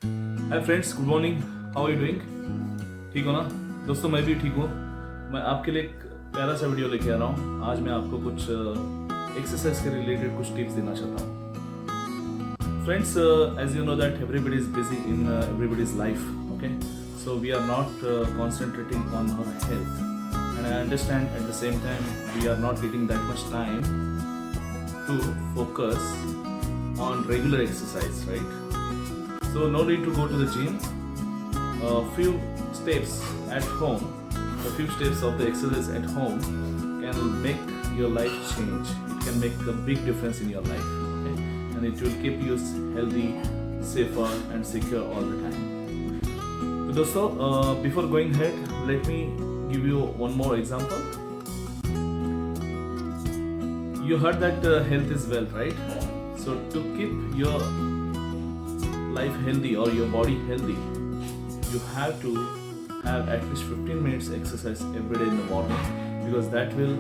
Hi friends, good morning. How are you doing? ठीक हो ना दोस्तों? मैं भी ठीक हूँ। मैं आपके लिए एक प्यारा सा वीडियो लेके आ रहा हूँ। आज मैं आपको कुछ एक्सरसाइज के रिलेटेड कुछ टिप्स देना चाहता हूँ। Friends, as you know that everybody is busy in everybody's life, okay? So we are not concentrating on our health, and I understand at the same time we are not getting that much time to focus on regular exercise, right? So no need to go to the gym. A few steps at home, a few steps of the exercise at home can make your life change. It can make a big difference in your life, okay? And it will keep you healthy, safer and secure all the time. So दोस्तों, before going ahead, let me give you one more example. You heard that health is wealth, right? So to keep your life healthy or your body healthy, you have to have at least 15 minutes exercise every day in the morning, because that will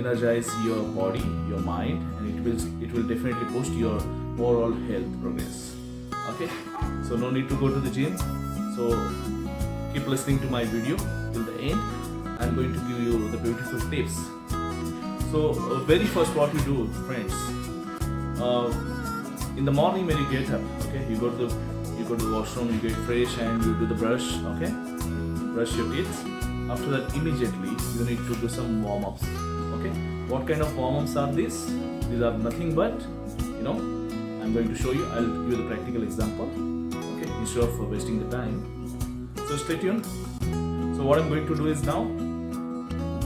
energize your body, your mind, and it will definitely boost your overall health progress. Okay, so no need to go to the gym. So keep listening to my video till the end. I'm going to give you the beautiful tips. So very first, what you do, friends, in the morning when you get up, okay, you go to the washroom, you get fresh, and you do the brush, okay, brush your teeth. After that, immediately you need to do some warm-ups, okay. What kind of warm-ups are these? These are nothing but, I'm going to show you. I'll give you the practical example, okay, instead of wasting the time. So stay tuned. So what I'm going to do is now,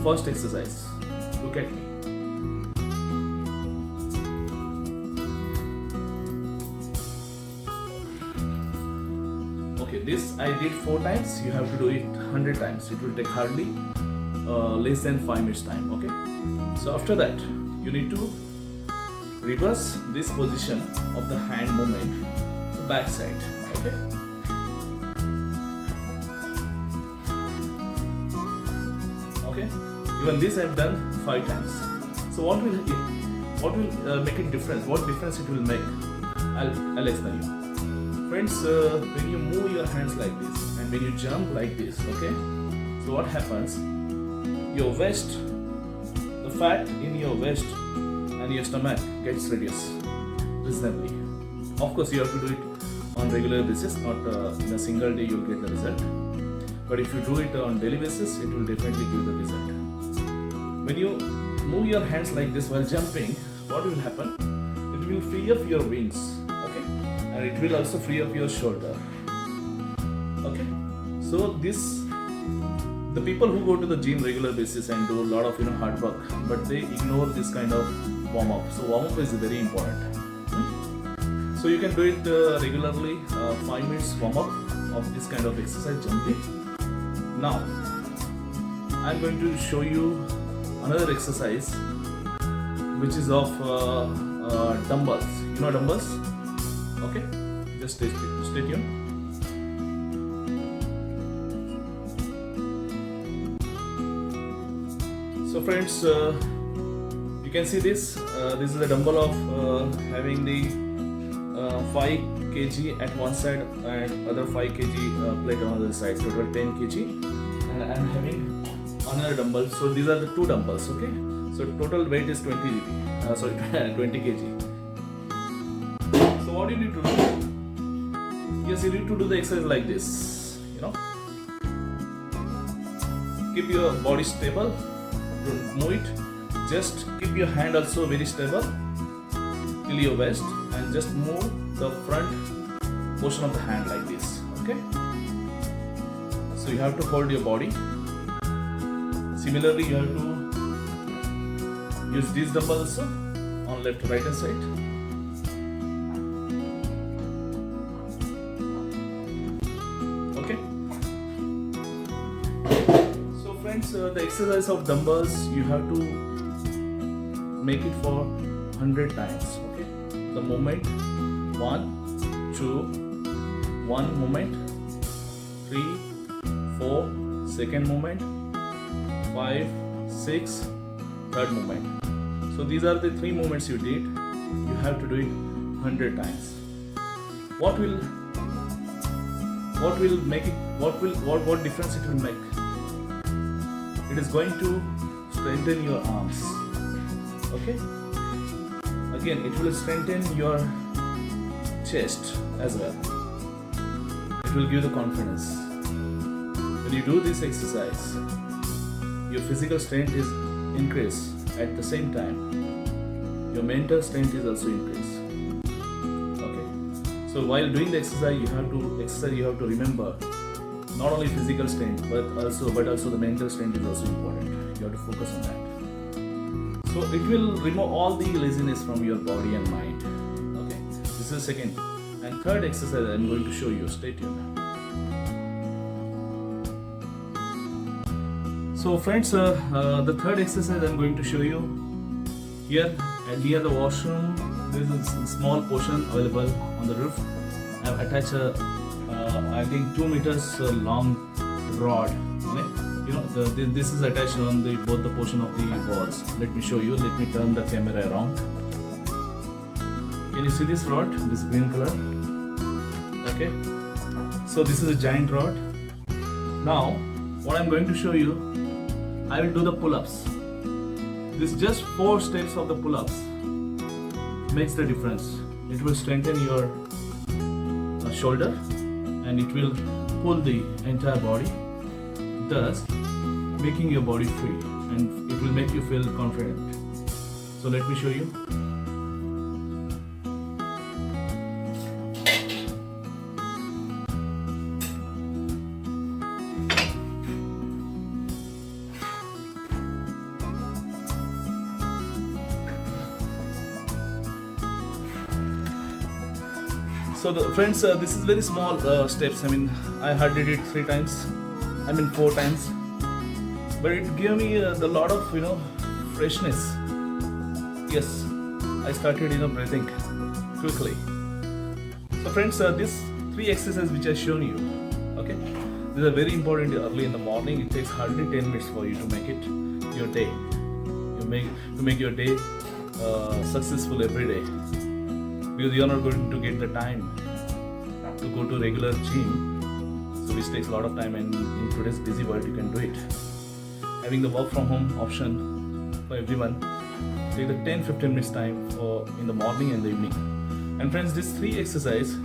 first exercise, look at me. Okay, this I did 4 times. You have to do it 100 times. It will take hardly less than 5 minutes time, okay. So after that, you need to reverse this position of the hand movement to back side, okay. Okay, even this I've done 5 times. So what will make it difference? What difference it will make? I'll explain you. Friends, when you move your hands like this and when you jump like this, okay, so what happens? Your waist, the fat in your waist and your stomach gets reduced reasonably. Of course, you have to do it on regular basis, not in a single day you'll get the result. But if you do it on daily basis, it will definitely give the result. When you move your hands like this while jumping, what will happen? It will free up your wings, okay, and it will also free up your shoulder, okay. So the people who go to the gym regular basis and do a lot of hard work, but they ignore this kind of warm up. So warm up is very important. So you can do it regularly, 5 minutes warm up of this kind of exercise, jumping. Now I'm going to show you another exercise, which is of dumbbells. You know dumbbells? Okay, just stay tuned. So friends, you can see this. This is a dumbbell of having the 5 kg at one side and other 5 kg plate on the other side, total 10 kg. And I'm having another dumbbell. So these are the 2 dumbbells, okay. So total weight is 20 kg. So what do you need to do? Yes, you need to do the exercise like this, keep your body stable, don't move it. Just keep your hand also very stable till your waist, and just move the front portion of the hand like this, okay. So you have to hold your body. Similarly, you have to use these dumbbells also on left to right hand side. Okay. So friends, the exercise of dumbbells, you have to make it for 100 times, okay. The moment 1, 2, 1 moment, 3, 4, second moment, 5, 6, third moment. So these are the 3 movements you did. You have to do it 100 times. What will what will make it, what difference it will make? It is going to strengthen your arms. Okay, again it will strengthen your chest as well. It will give the confidence. When you do this exercise, your physical strength is increased. At the same time, your mental strength is also increased. Okay, so while doing the exercise, you have to remember not only physical strength but also the mental strength is also important. You have to focus on that. So it will remove all the laziness from your body and mind. Okay, this is the second and third exercise I am going to show you. Stay tuned. So friends, the third exercise I am going to show you here, and near the washroom there is a small portion available on the roof. I have attached a I think 2 meters long rod. Okay? You know, this is attached on both the portion of the walls. Let me show you. Let me turn the camera around. Can you see this rod? This green color. Okay. So this is a giant rod. Now, what I'm going to show you, I will do the pull-ups. This just 4 steps of the pull-ups makes the difference. It will strengthen your shoulder and it will pull the entire body, thus making your body free, and it will make you feel confident. So let me show you. So friends, this is very small steps. I mean, I hardly did 4 times, but it gave me a lot of freshness. Yes, I started breathing quickly. So friends, these 3 exercises which I shown you, okay, these are very important early in the morning. It takes hardly 10 minutes for you to make it your day. To make your day successful every day. Because you are not going to get the time to go to regular gym, so which takes a lot of time, and in today's busy world you can do it. Having the work from home option for everyone, take the 10-15 minutes time for in the morning and the evening. And friends, these 3 exercises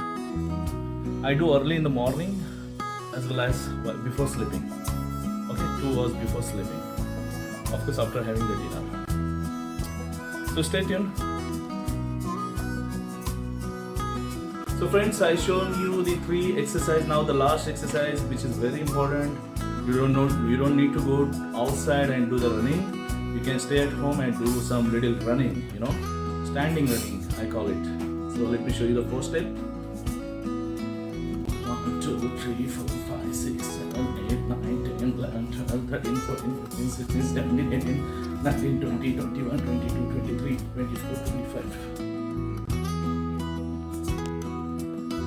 I do early in the morning as well as before sleeping. Okay, 2 hours before sleeping. Of course, after having the dinner. So stay tuned. So friends, I shown you the 3 exercises. Now the last exercise, which is very important. You don't need to go outside and do the running. You can stay at home and do some little running, standing running I call it. So let me show you the 4th step. 1, 2, 3, 4, 5, 6, 7, 8, 9, 10, 11, 12, 13, 14, 15, 16, 17, 18, 19, 20, 21, 22, 23, 24, 25.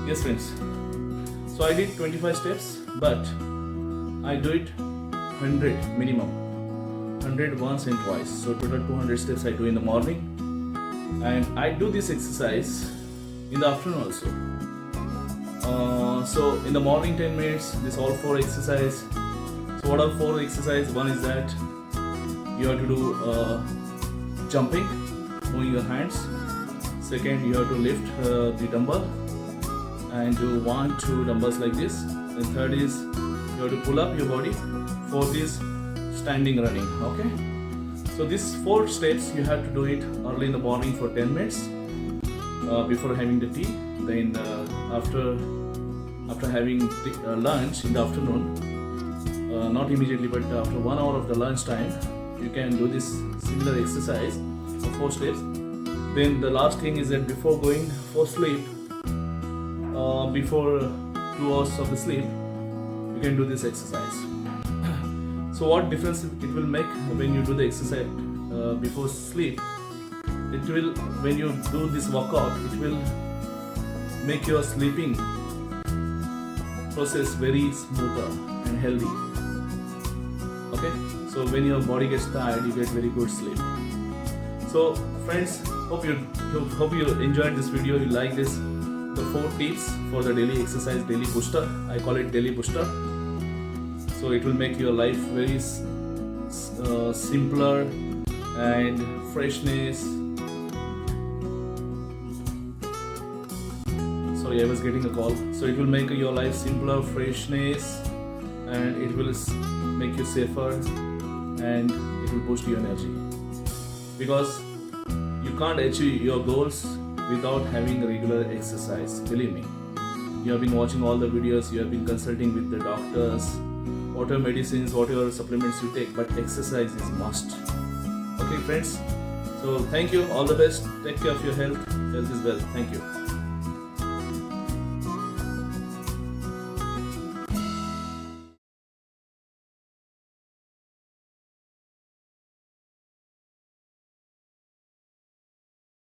Yes friends, so I did 25 steps, but I do it 100 minimum, 100 once and twice, so total 200 steps I do in the morning, and I do this exercise in the afternoon also. So in the morning 10 minutes, this all 4 exercise. So what are 4 exercise? One is that you have to do jumping, moving your hands. Second, you have to lift the dumbbell and do 1, 2 dumbbells like this. And third is you have to pull up your body. Fourth is standing running. Okay, so these 4 steps you have to do it early in the morning for 10 minutes before having the tea. Then after having lunch in the afternoon, not immediately but after 1 hour of the lunch time, you can do this similar exercise of 4 steps. Then the last thing is that before going for sleep, before 2 hours of the sleep, you can do this exercise. So what difference it will make when you do the exercise before sleep? It will, when you do this workout, it will make your sleeping process very smoother and healthy. Okay, so when your body gets tired, you get very good sleep. So friends, hope you enjoyed this video. You like this, the 4 tips for the daily exercise, daily booster. I call it daily booster. So it will make your life very simpler and freshness. Sorry, I was getting a call. So it will make your life simpler, freshness, and it will make you safer, and it will boost your energy. Because you can't achieve your goals without having regular exercise. Believe me. You have been watching all the videos, you have been consulting with the doctors, whatever medicines, whatever supplements you take, but exercise is must. Okay, friends. So thank you. All the best. Take care of your health. Health is wealth. Thank you.